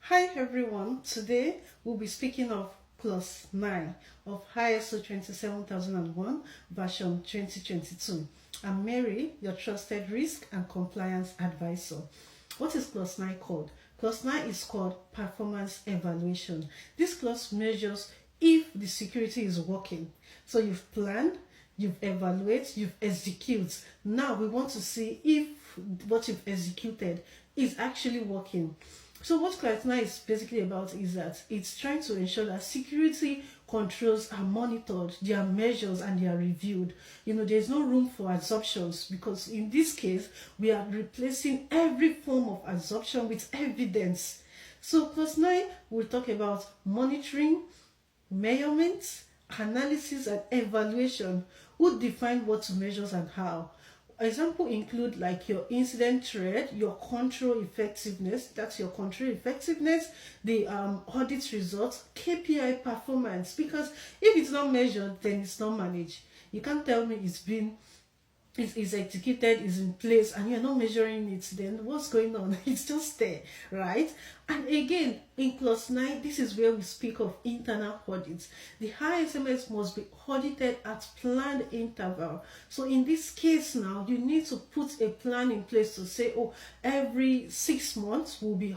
Hi everyone, today we'll be speaking of Clause 9 of ISO 27001 version 2022. I'm Mary, your trusted risk and compliance advisor. What is Clause 9 called? Clause 9 is called performance evaluation. This clause measures if the security is working. So you've planned, you've evaluated, you've executed. Now we want to see if what you've executed is actually working. So what Clause 9 is basically about is that it's trying to ensure that security controls are monitored, they are measured, and they are reviewed. There's no room for assumptions, because in this case, we are replacing every form of assumption with evidence. So Clause 9 will talk about monitoring, measurements, analysis, and evaluation. Who define what to measure and how? Example include like your incident threat, your control effectiveness, that's your control effectiveness, the audit results, KPI performance. Because if it's not measured, then it's not managed. You can't tell me it's executed, is in place, and you're not measuring it, then what's going on? It's just there, right? And again, in Clause 9, this is where we speak of internal audits. The ISMS must be audited at planned interval. So in this case now, you need to put a plan in place to say, oh, every 6 months we'll be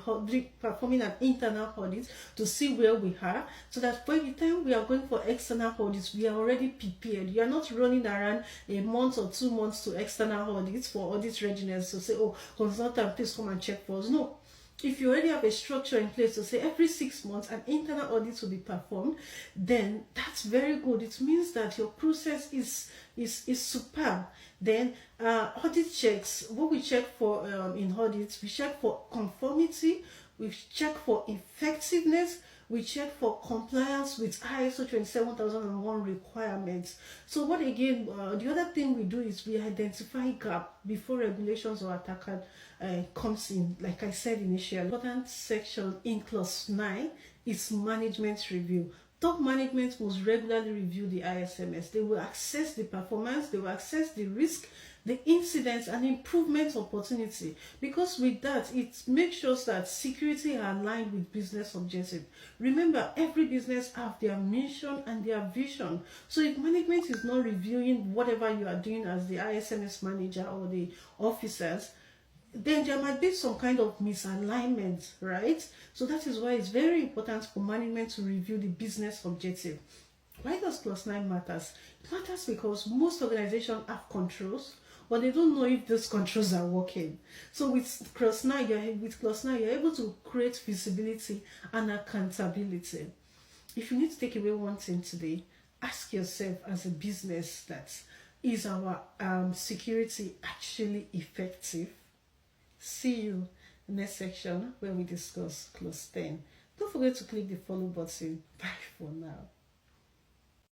performing an internal audit to see where we are, so that by the time we are going for external audits, we are already prepared. You are not running around a month or 2 months to external audits for audit readiness to say, oh, consultant, please come and check for us. No. If you already have a structure in place to say every 6 months an internal audit will be performed, then that's very good. It means that your process is superb. Then audit checks, what we check for in audits, we check for conformity, we check for effectiveness, we check for compliance with ISO 27001 requirements. So what again, the other thing we do is we identify gap before regulations or attacker comes in. Like I said initially, important section in Clause 9 is management review. Top management must regularly review the ISMS. They will assess the performance, they will assess the risk, the incidents, and improvement opportunity, because with that it makes sure that security are aligned with business objective. Remember, every business have their mission and their vision. So if management is not reviewing whatever you are doing as the ISMS manager or the officers, then there might be some kind of misalignment, right? So that is why it's very important for management to review the business objective. Why does Clause 9 matters? It matters because most organizations have controls, but they don't know if those controls are working. So with Clause 9, you're able to create visibility and accountability. If you need to take away one thing today, ask yourself as a business that, is our security actually effective? See you in the next section when we discuss Clause 10. Don't forget to click the follow button. Bye for now.